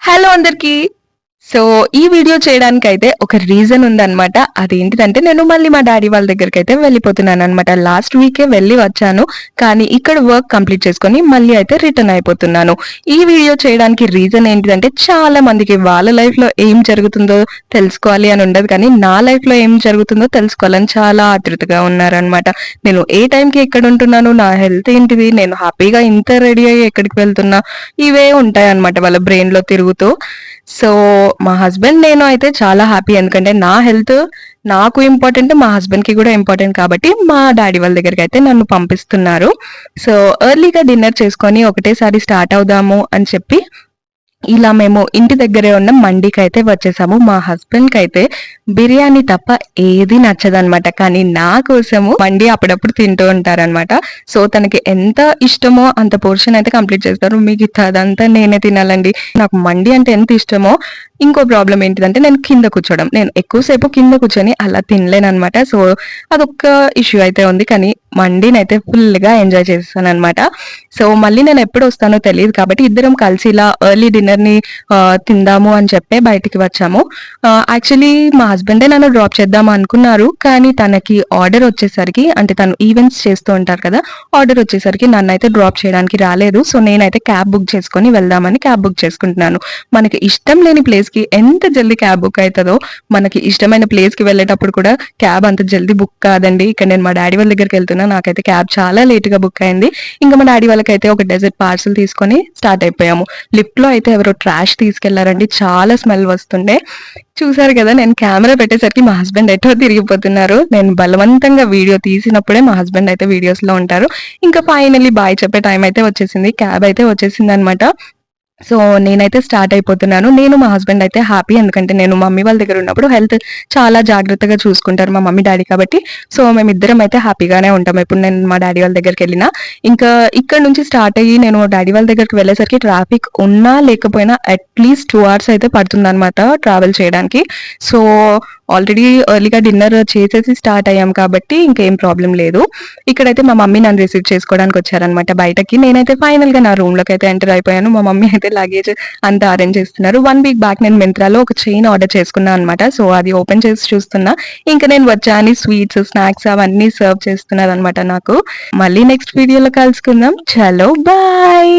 Hello అందరికి. So ఈ video చేయడానికైతే ఒక రీజన్ ఉందన్నమాట. అదేంటిదంటే నేను మళ్ళీ మా డాడీ వాళ్ళ దగ్గరికైతే వెళ్ళిపోతున్నానన్నమాట. లాస్ట్ వీకే వెళ్ళి వచ్చాను. కానీ ఇక్కడ వర్క్ కంప్లీట్ చేసుకొని మళ్ళీ అయితే రిటర్న్ అయిపోతున్నాను. ఈ వీడియో చేయడానికి రీజన్ ఏంటిదంటే చాలా మందికి వాళ్ళ లైఫ్‌లో ఏం జరుగుతుందో తెలుసుకోవాలి అని ఉండదు. కానీ నా లైఫ్‌లో ఏం జరుగుతుందో తెలుసుకోవాలని చాలా ఆతృతగా ఉన్నారన్నమాట. నేను ఏ టైంకి ఎక్కడుంటున్నాను, నా హెల్త్ ఏంటిది, నేను హ్యాపీగా ఇంత రెడీ అయ్యి ఎక్కడికి వెళ్తున్నా, ఇవే ఉంటాయన్నమాట వాళ్ళ బ్రెయిన్‌లో తిరుగుతూ. సో మా హస్బెండ్ నేను అయితే చాలా హ్యాపీ. ఎందుకంటే నా హెల్త్ నాకు ఇంపార్టెంట్, మా హస్బెండ్‌కి కూడా ఇంపార్టెంట్ కాబట్టి మా డాడీ వాళ్ళ దగ్గరికైతే నన్ను పంపిస్తున్నారు. సో ఎర్లీగా డిన్నర్ చేసుకొని ఒకటేసారి స్టార్ట్ అవుదాము అని చెప్పి ఇలా మేము ఇంటి దగ్గరే ఉన్న మండికైతే వచ్చేసాము. మా హస్బెండ్‌కైతే బిర్యానీ తప్ప ఏది నచ్చదనమాట. కానీ నా కోసము మండి అప్పుడప్పుడు తింటూ ఉంటారనమాట. సో తనకి ఎంత ఇష్టమో అంత పోర్షన్ అయితే కంప్లీట్ చేస్తారు. మిగతాదంతా నేనే తినాలండి. నాకు మండి అంటే ఎంత ఇష్టమో ఇంకో ప్రాబ్లమ్ ఏంటిదంటే నేను కింద కూర్చోవడం. నేను ఎక్కువసేపు కింద కూర్చొని అలా తినలేననమాట. సో అదొక్క ఇష్యూ అయితే ఉంది. కానీ మండినైతే ఫుల్‌గా ఎంజాయ్ చేసేసాననమాట. సో మళ్ళీ నేను ఎప్పుడు వస్తానో తెలీదు కాబట్టి ఇద్దరం కలిసి ఇలా ఎర్లీ డిన్నర్‌ని తిందాము అని చెప్పి బయటికి వచ్చాము. యాక్చువల్లీ మా హస్బెండే నన్ను డ్రాప్ చేద్దాం అనుకున్నారు. కానీ తనకి ఆర్డర్ వచ్చేసరికి అంటే తను ఈవెంట్స్ చేస్తూ ఉంటారు కదా! ఆర్డర్ వచ్చేసరికి నన్నైతే డ్రాప్ చేయడానికి రాలేదు. సో నేనైతే క్యాబ్ బుక్ చేసుకొని వెళ్దామని క్యాబ్ బుక్ చేసుకుంటున్నాను. మనకి ఇష్టం లేని ప్లేస్‌కి ఎంత జల్దీ క్యాబ్ బుక్ అయితదో, మనకి ఇష్టమైన ప్లేస్‌కి వెళ్ళేటప్పుడు కూడా క్యాబ్ అంత జల్దీ బుక్ కాదండి. ఇక్కడ నేను మా డాడీ వాళ్ళ దగ్గరికి వెళ్తున్నా. నాకైతే క్యాబ్ చాలా లేట్‌గా బుక్ అయింది. ఇంకా మా డాడీ వాళ్ళకైతే ఒక డెజర్ట్ పార్సెల్ తీసుకొని స్టార్ట్ అయిపోయాము. లిఫ్ట్‌లో అయితే ఎవరో ట్రాష్ తీసుకెళ్లారండి. చాలా స్మెల్ వస్తుండే. చూసారు కదా! నేను కెమెరా పెట్టేసరికి మా హస్బెండ్ ఎటో తిరిగిపోతున్నారు. నేను బలవంతంగా వీడియో తీసినప్పుడే మా హస్బెండ్ అయితే వీడియోస్‌లో ఉంటారు. ఇంకా ఫైనల్లీ బాయ్ చెప్పే టైం అయితే వచ్చేసింది. క్యాబ్ అయితే వచ్చేసిందనమాట. సో నేనైతే స్టార్ట్ అయిపోతున్నాను. నేను మా హస్బెండ్ అయితే హ్యాపీ. ఎందుకంటే నేను మమ్మీ వాళ్ళ దగ్గర ఉన్నప్పుడు హెల్త్ చాలా జాగ్రత్తగా చూసుకుంటారు మా మమ్మీ, డాడీ కాబట్టి. సో మేమిద్దరం అయితే హ్యాపీగానే ఉంటాం. ఎప్పుడు నేను మా డాడీ వాళ్ళ దగ్గరికెళ్ళినా. ఇంకా ఇక్కడ నుంచి స్టార్ట్ అయ్యి నేను డాడీ వాళ్ళ దగ్గరికి వెళ్ళేసరికి ట్రాఫిక్ ఉన్నా లేకపోయినా అట్‌లీస్ట్ 2 అవర్స్ అయితే పడుతుందనమాట ట్రావెల్ చేయడానికి. సో ఆల్రెడీ ఎర్లీగా డిన్నర్ చేసేసి స్టార్ట్ అయ్యాం కాబట్టి ఇంకేం ప్రాబ్లమ్ లేదు. ఇక్కడైతే మా మమ్మీ నన్ను రిసీవ్ చేసుకోవడానికి వచ్చారనమాట బయటకి. నేనైతే ఫైనల్‌గా నా రూమ్‌లోకి అయితే ఎంటర్ అయిపోయాను. మా మమ్మీ అయితే లగేజ్ అంతా అరేంజ్ చేస్తున్నారు. 1 వీక్ బ్యాక్ నేను మింత్రాలో ఒక చైన్ ఆర్డర్ చేసుకున్నా అనమాట. సో అది ఓపెన్ చేసి చూస్తున్నా. ఇంకా నేను వచ్చా అని స్వీట్స్, స్నాక్స్ అవన్నీ సర్వ్ చేస్తున్నారనమాట నాకు. మళ్ళీ నెక్స్ట్ వీడియోలో కలుసుకుందాం. చలో బాయ్.